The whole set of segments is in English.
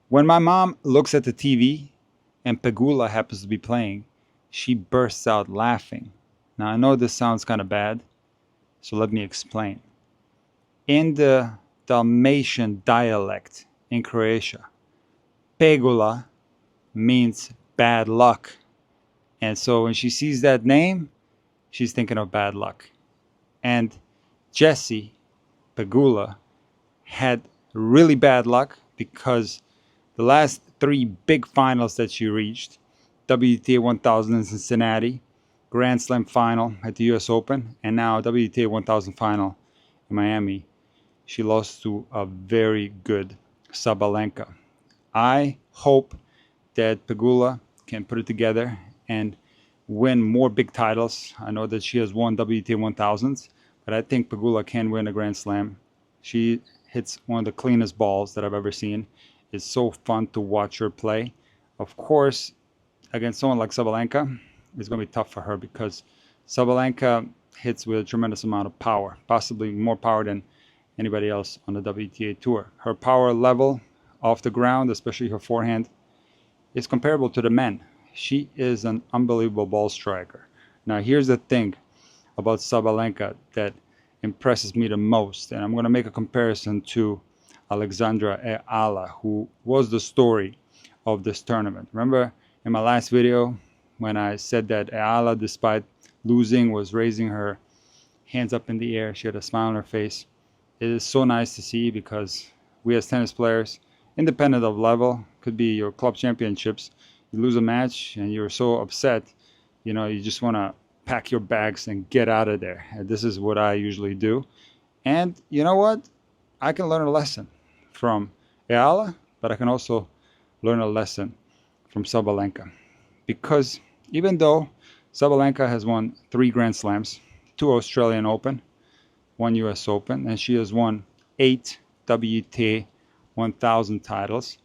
When my mom looks at the TV and Pegula happens to be playing, she bursts out laughing. Now, I know this sounds kind of bad, so let me explain. In the Dalmatian dialect in Croatia, Pegula means bad luck. And so when she sees that name, she's thinking of bad luck. And Jessie Pegula had really bad luck because the last three big finals that she reached, WTA 1000 in Cincinnati, Grand Slam final at the US Open, and now WTA 1000 final in Miami, she lost to a very good Sabalenka. I hope that Pegula can put it together and win more big titles. I know that she has won WTA 1000s, but I think Pegula can win a Grand Slam. She hits one of the cleanest balls that I've ever seen. It's so fun to watch her play. Of course, against someone like Sabalenka, it's going to be tough for her because Sabalenka hits with a tremendous amount of power, possibly more power than anybody else on the WTA Tour. Her power level off the ground, especially her forehand, is comparable to the men. She is an unbelievable ball striker. Now, here's the thing about Sabalenka that impresses me the most, and I'm going to make a comparison to Alexandra Aryna, who was the story of this tournament. Remember in my last video when I said that Aryna, despite losing, was raising her hands up in the air. She had a smile on her face. It is so nice to see because we as tennis players, independent of level, could be your club championships, you lose a match and you're so upset, you just want to pack your bags and get out of there. And this is what I usually do. And you know what? I can learn a lesson from Aryna, but I can also learn a lesson from Sabalenka. Because even though Sabalenka has won 3 Grand Slams, 2 Australian Open, 1 US Open, and she has won 8 WTA 1000 titles,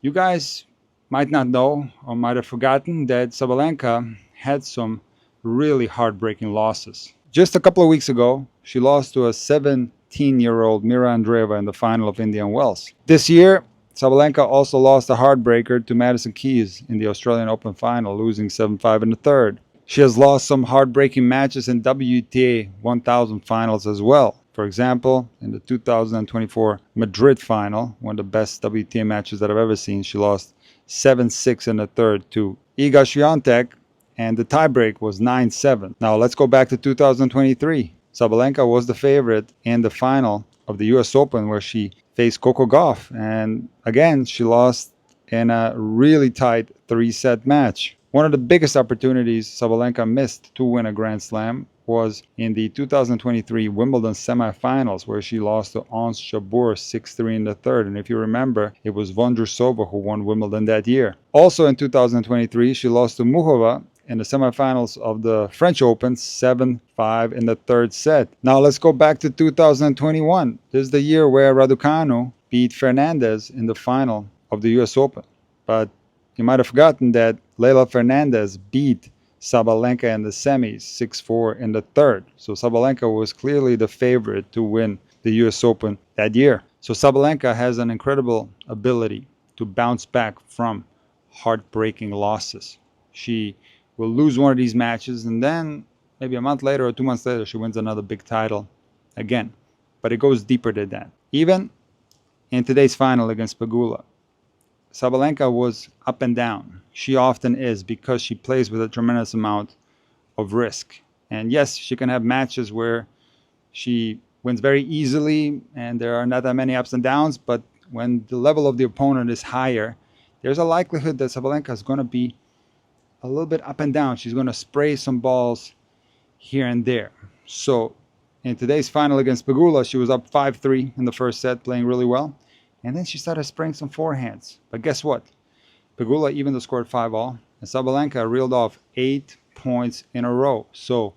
you guys might not know or might have forgotten that Sabalenka had some really heartbreaking losses. Just a couple of weeks ago, she lost to a 17-year-old Mira Andreeva in the final of Indian Wells. This year, Sabalenka also lost a heartbreaker to Madison Keys in the Australian Open final, losing 7-5 in the third. She has lost some heartbreaking matches in WTA 1000 finals as well. For example, in the 2024 Madrid final, one of the best WTA matches that I've ever seen, she lost 7-6 in the third to Iga Swiatek, and the tiebreak was 9-7. Now let's go back to 2023. Sabalenka was the favorite in the final of the US Open where she faced Coco Gauff, and again she lost in a really tight 3-set match. One of the biggest opportunities Sabalenka missed to win a Grand Slam was in the 2023 Wimbledon semifinals, where she lost to Ons Jabeur 6-3 in the third. And if you remember, it was Vondrousova who won Wimbledon that year. Also in 2023, she lost to Muchova in the semifinals of the French Open 7-5 in the third set. Now let's go back to 2021. This is the year where Raducanu beat Fernandez in the final of the US Open. But you might have forgotten that Leylah Fernandez beat Sabalenka in the semis 6-4 in the third. So Sabalenka was clearly the favorite to win the US Open that year. So Sabalenka has an incredible ability to bounce back from heartbreaking losses. She will lose one of these matches and then maybe a month later or 2 months later she wins another big title again. But it goes deeper than that. Even in today's final against Pegula, Sabalenka was up and down. She often is because she plays with a tremendous amount of risk. And yes, she can have matches where she wins very easily and there are not that many ups and downs, but when the level of the opponent is higher, there's a likelihood that Sabalenka is going to be a little bit up and down. She's going to spray some balls here and there. So in today's final against Pegula, she was up 5-3 in the first set, playing really well. And then she started spraying some forehands. But guess what? Pegula even though scored 5-all, and Sabalenka reeled off 8 points in a row. So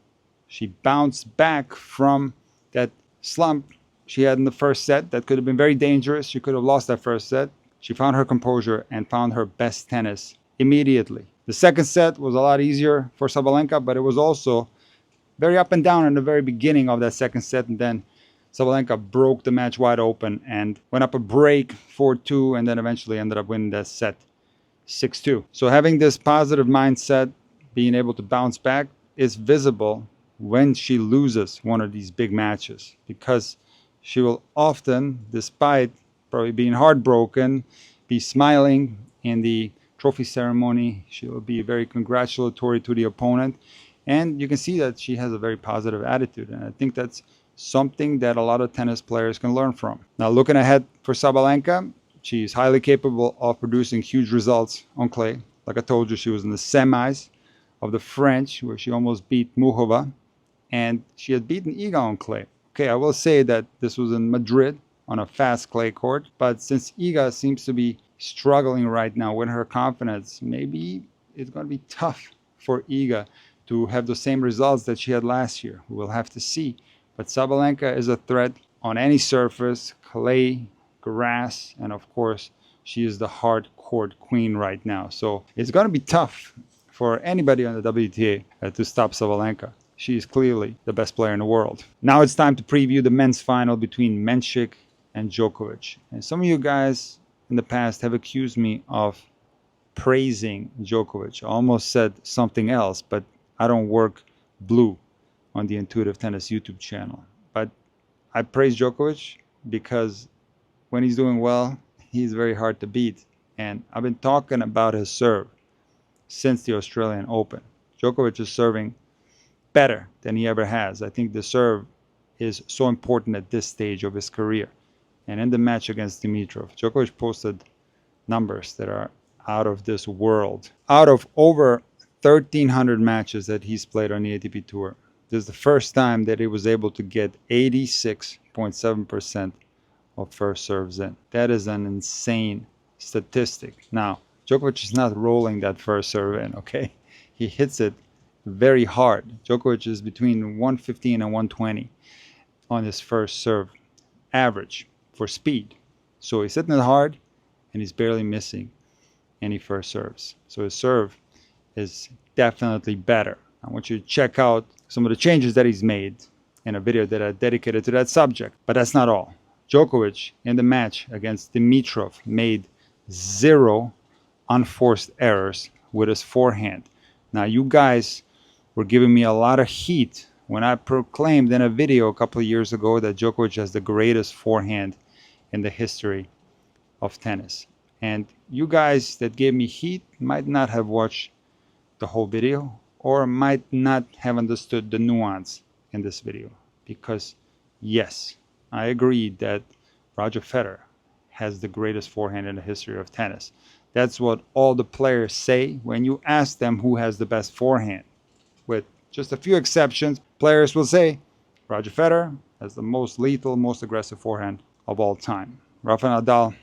she bounced back from that slump she had in the first set that could have been very dangerous. She could have lost that first set. She found her composure and found her best tennis immediately. The second set was a lot easier for Sabalenka, but it was also very up and down in the very beginning of that second set. And then Sabalenka broke the match wide open and went up a break 4-2 and then eventually ended up winning that set 6-2. So having this positive mindset, being able to bounce back, is visible when she loses one of these big matches, because she will often, despite probably being heartbroken, be smiling in the trophy ceremony. She will be very congratulatory to the opponent, and you can see that she has a very positive attitude, and I think that's something that a lot of tennis players can learn from. Now, looking ahead for Sabalenka, she's highly capable of producing huge results on clay. Like I told you, she was in the semis of the French, where she almost beat Muchova, and she had beaten Iga on clay. Okay, I will say that this was in Madrid on a fast clay court, but since Iga seems to be struggling right now with her confidence, maybe it's going to be tough for Iga to have the same results that she had last year. We'll have to see. But Sabalenka is a threat on any surface, clay, grass, and of course, she is the hard court queen right now. So it's going to be tough for anybody on the WTA to stop Sabalenka. She is clearly the best player in the world. Now it's time to preview the men's final between Mensik and Djokovic. And some of you guys in the past have accused me of praising Djokovic. I almost said something else, but I don't work blue on the Intuitive Tennis YouTube channel. But I praise Djokovic because when he's doing well, he's very hard to beat. And I've been talking about his serve since the Australian Open. Djokovic is serving better than he ever has. I think the serve is so important at this stage of his career. And in the match against Dimitrov, Djokovic posted numbers that are out of this world. Out of over 1,300 matches that he's played on the ATP Tour, this is the first time that he was able to get 86.7% of first serves in. That is an insane statistic. Now, Djokovic is not rolling that first serve in, okay? He hits it very hard. Djokovic is between 115 and 120 on his first serve average for speed. So he's hitting it hard and he's barely missing any first serves. So his serve is definitely better. I want you to check out some of the changes that he's made in a video that I dedicated to that subject. But that's not all. Djokovic in the match against Dimitrov made 0 unforced errors with his forehand. Now, you guys were giving me a lot of heat when I proclaimed in a video a couple of years ago that Djokovic has the greatest forehand in the history of tennis. And you guys that gave me heat might not have watched the whole video or might not have understood the nuance in this video. Because yes, I agree that Roger Federer has the greatest forehand in the history of tennis. That's what all the players say when you ask them who has the best forehand. With just a few exceptions, players will say Roger Federer has the most lethal, most aggressive forehand of all time. Rafael Nadal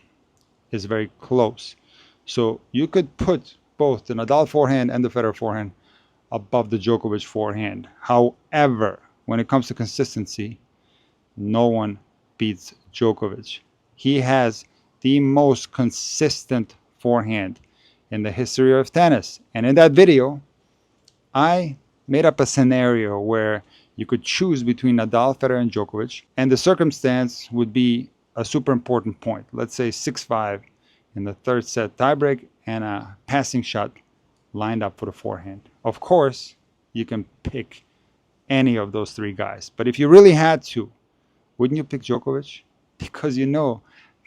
is very close. So you could put both the Nadal forehand and the Federer forehand above the Djokovic forehand. However, when it comes to consistency, no one beats Djokovic. He has the most consistent forehand in the history of tennis. And in that video, I made up a scenario where you could choose between Nadal, Federer, and Djokovic, and the circumstance would be a super important point. Let's say 6-5 in the third set tiebreak and a passing shot lined up for the forehand. Of course, you can pick any of those three guys. But if you really had to, wouldn't you pick Djokovic? Because you know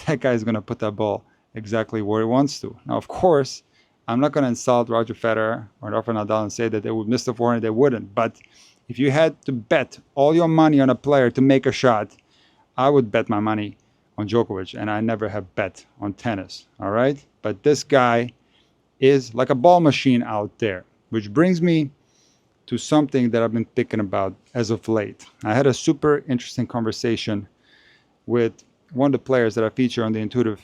that guy is going to put that ball exactly where he wants to. Now, of course, I'm not going to insult Roger Federer or Rafael Nadal and say that they would miss the forehand. They wouldn't. But if you had to bet all your money on a player to make a shot, I would bet my money on Djokovic, and I never have bet on tennis. All right? But this guy is like a ball machine out there, which brings me to something that I've been thinking about as of late. I had a super interesting conversation with one of the players that I feature on the Intuitive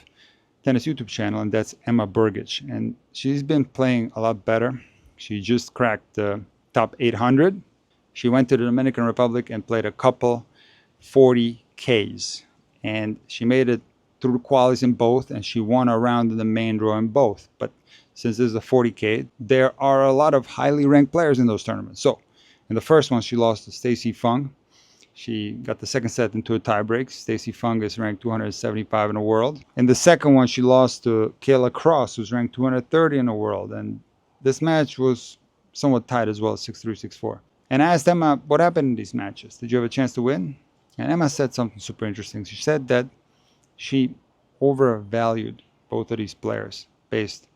Tennis YouTube channel, and that's Emma Burgic. And she's been playing a lot better. She just cracked the top 800. She went to the Dominican Republic and played a couple 40Ks. And she made it through the qualies in both, and she won a round in the main draw in both. But since this is a 40K, there are a lot of highly ranked players in those tournaments. So in the first one, she lost to Stacey Fung. She got the second set into a tiebreak. Stacey Fung is ranked 275 in the world. In the second one, she lost to Kayla Cross, who's ranked 230 in the world. And this match was somewhat tight as well, 6-3, 6-4. And I asked Emma, what happened in these matches? Did you have a chance to win? And Emma said something super interesting. She said that she overvalued both of these players based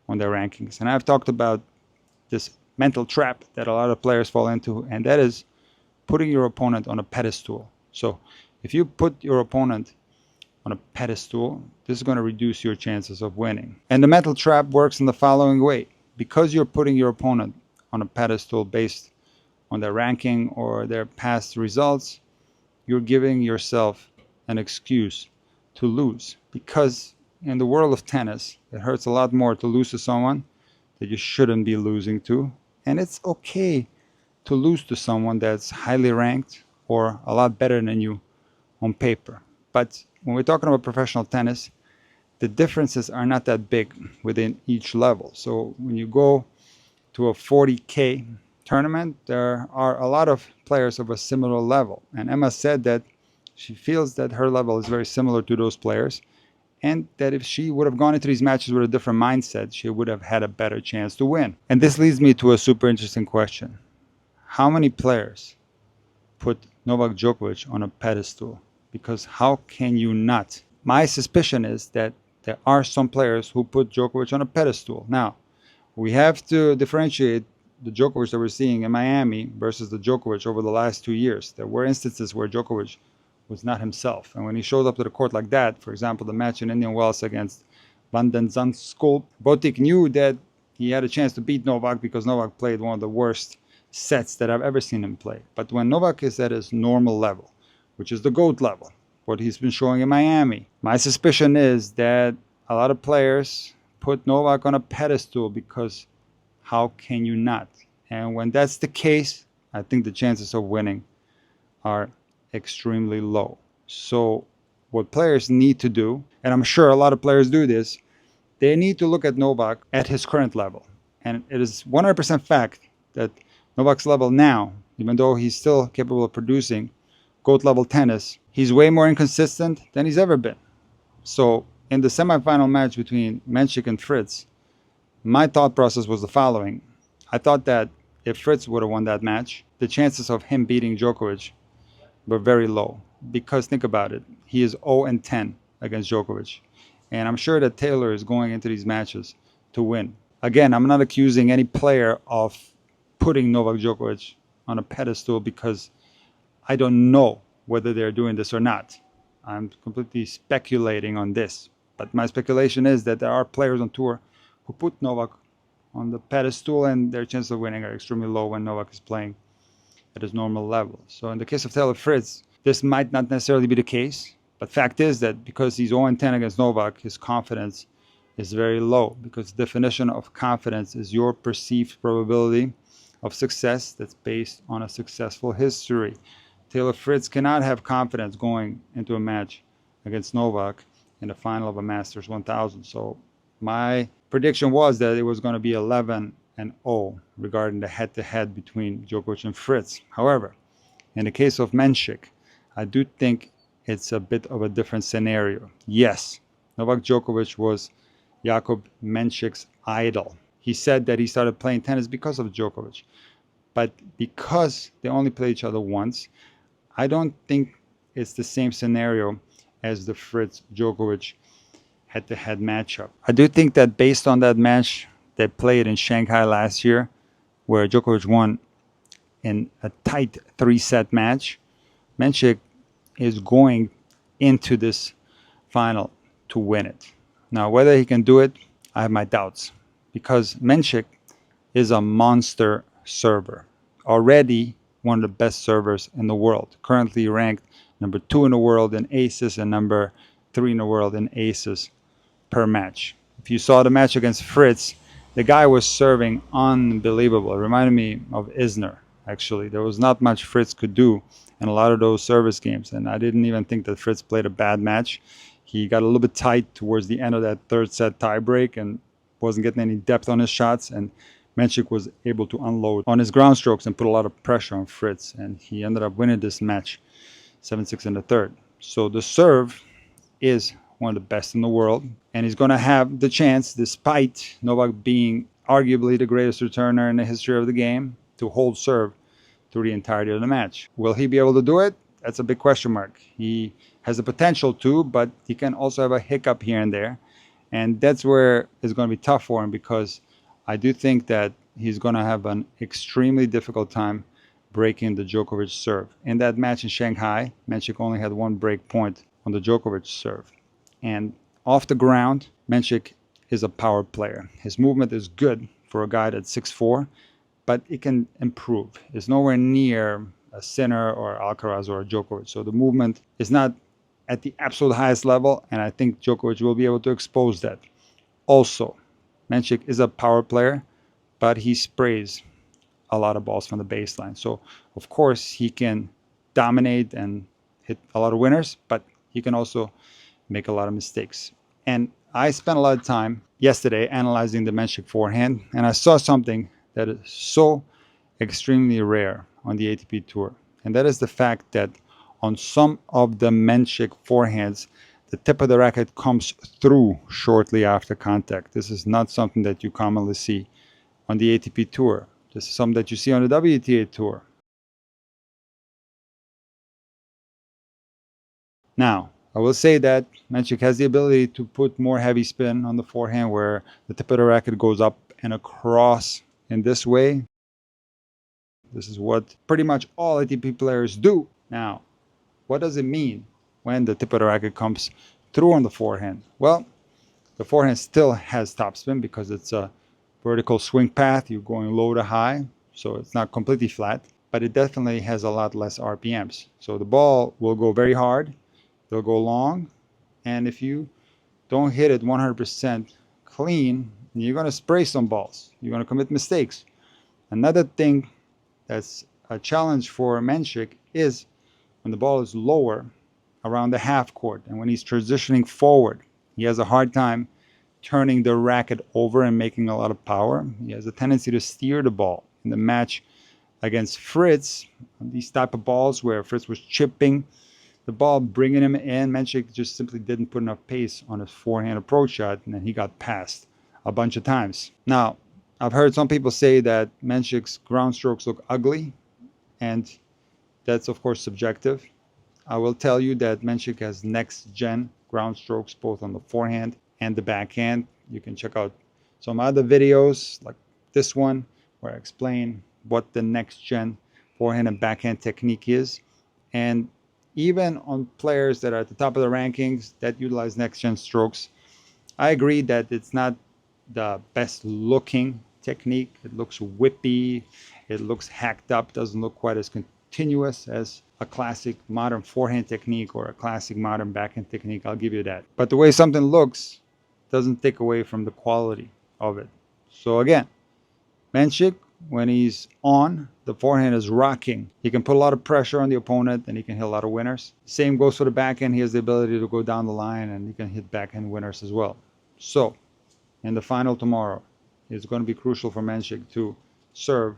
on their rankings. And I've talked about this mental trap that a lot of players fall into, and that is putting your opponent on a pedestal. So if you put your opponent on a pedestal, this is going to reduce your chances of winning. And the mental trap works in the following way. Because you're putting your opponent on a pedestal based on their ranking or their past results, you're giving yourself an excuse to lose. Because in the world of tennis, it hurts a lot more to lose to someone that you shouldn't be losing to. And it's okay to lose to someone that's highly ranked or a lot better than you on paper. But when we're talking about professional tennis, the differences are not that big within each level. So when you go to a 40K tournament, there are a lot of players of a similar level. And Emma said that she feels that her level is very similar to those players, and that if she would have gone into these matches with a different mindset, she would have had a better chance to win. And this leads me to a super interesting question. How many players put Novak Djokovic on a pedestal? Because how can you not? My suspicion is that there are some players who put Djokovic on a pedestal. Now, we have to differentiate the Djokovic that we're seeing in Miami versus the Djokovic over the last 2 years. There were instances where Djokovic was not himself. And when he showed up to the court like that, for example, the match in Indian Wells against Van den Zandschulp, Botic knew that he had a chance to beat Novak because Novak played one of the worst sets that I've ever seen him play. But when Novak is at his normal level, which is the GOAT level, what he's been showing in Miami, my suspicion is that a lot of players put Novak on a pedestal because how can you not? And when that's the case, I think the chances of winning are extremely low. So what players need to do, and I'm sure a lot of players do this, they need to look at Novak at his current level. And it is 100% fact that Novak's level now, even though he's still capable of producing GOAT level tennis, he's way more inconsistent than he's ever been. So in the semifinal match between Mensik and Fritz, my thought process was the following. I thought that if Fritz would have won that match, the chances of him beating Djokovic were very low. Because think about it, he is 0-10 against Djokovic. And I'm sure that Taylor is going into these matches to win. Again, I'm not accusing any player of putting Novak Djokovic on a pedestal because I don't know whether they're doing this or not. I'm completely speculating on this. But my speculation is that there are players on tour who put Novak on the pedestal and their chances of winning are extremely low when Novak is playing at his normal level. So in the case of Taylor Fritz, this might not necessarily be the case. But fact is that because he's 0-10 against Novak, his confidence is very low. Because the definition of confidence is your perceived probability of success that's based on a successful history. Taylor Fritz cannot have confidence going into a match against Novak in the final of a Masters 1000. So my prediction was that it was going to be 11-0 regarding the head-to-head between Djokovic and Fritz. However, in the case of Mensik, I do think it's a bit of a different scenario. Yes, Novak Djokovic was Jakub Mensik's idol. He said that he started playing tennis because of Djokovic. But because they only played each other once, I don't think it's the same scenario as the Fritz-Djokovic head-to-head matchup. I do think that based on that match they played in Shanghai last year, where Djokovic won in a tight 3-set match, Mensik is going into this final to win it. Now, whether he can do it, I have my doubts. Because Mensik is a monster server. Already one of the best servers in the world. Currently ranked number 2 in the world in aces and number 3 in the world in aces per match. If you saw the match against Fritz, the guy was serving unbelievable. It reminded me of Isner, actually. There was not much Fritz could do in a lot of those service games. And I didn't even think that Fritz played a bad match. He got a little bit tight towards the end of that 3rd set tiebreak and wasn't getting any depth on his shots. And Mensik was able to unload on his ground strokes and put a lot of pressure on Fritz, and he ended up winning this match 7-6 in the third. So the serve is one of the best in the world, and he's going to have the chance, despite Novak being arguably the greatest returner in the history of the game, to hold serve through the entirety of the match. Will he be able to do it? That's a big question mark. He has the potential to, but he can also have a hiccup here and there, and that's where it's going to be tough for him, because I do think that he's going to have an extremely difficult time breaking the Djokovic serve. In that match in Shanghai, Mensik only had one break point on the Djokovic serve. And off the ground, Mensik is a power player. His movement is good for a guy that's 6'4", but it can improve. It's nowhere near a Sinner or Alcaraz or a Djokovic. So the movement is not at the absolute highest level, and I think Djokovic will be able to expose that. Also, Mensik is a power player, but he sprays a lot of balls from the baseline. So, of course, he can dominate and hit a lot of winners, but he can also make a lot of mistakes. And I spent a lot of time yesterday analyzing the Mensik forehand, and I saw something that is so extremely rare on the ATP Tour. And that is the fact that on some of the Mensik forehands, the tip of the racket comes through shortly after contact. This is not something that you commonly see on the ATP Tour. This is something that you see on the WTA Tour. Now, I will say that Mensik has the ability to put more heavy spin on the forehand, where the tip of the racket goes up and across in this way. This is what pretty much all ATP players do. Now, what does it mean when the tip of the racket comes through on the forehand? Well, the forehand still has topspin because it's a vertical swing path. You're going low to high, so it's not completely flat, but it definitely has a lot less RPMs. So the ball will go very hard, it'll go long, and if you don't hit it 100% clean, you're going to spray some balls. You're going to commit mistakes. Another thing that's a challenge for Mensik is when the ball is lower around the half court, and when he's transitioning forward, he has a hard time turning the racket over and making a lot of power. He has a tendency to steer the ball. In the match against Fritz, these type of balls where Fritz was chipping the ball, bringing him in, Mensik just simply didn't put enough pace on his forehand approach shot, and then he got passed a bunch of times. Now, I've heard some people say that Mensik's ground strokes look ugly, and that's of course subjective. I will tell you that Mensik has next-gen ground strokes both on the forehand and the backhand. You can check out some other videos like this one where I explain what the next-gen forehand and backhand technique is. And even on players that are at the top of the rankings that utilize next-gen strokes, I agree that it's not the best looking technique. It looks whippy, it looks hacked up, doesn't look quite as continuous as a classic modern forehand technique or a classic modern backhand technique. I'll give you that. But the way something looks doesn't take away from the quality of it. So again, Mensik, when he's on, the forehand is rocking. He can put a lot of pressure on the opponent and he can hit a lot of winners. Same goes for the backhand. He has the ability to go down the line and he can hit backhand winners as well. So in the final tomorrow, it's going to be crucial for Mensik to serve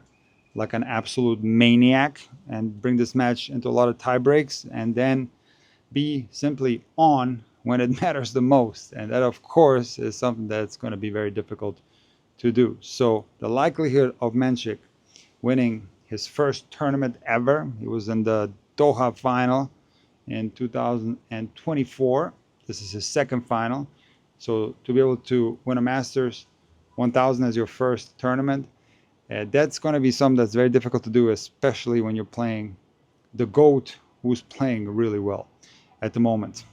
like an absolute maniac and bring this match into a lot of tie breaks, and then be simply on when it matters the most. And that, of course, is something that's going to be very difficult to do. So the likelihood of Mensik winning his first tournament ever, he was in the Doha final in 2024. This is his second final. So to be able to win a Masters 1000 as your first tournament, that's going to be something that's very difficult to do, especially when you're playing the GOAT, who's playing really well at the moment.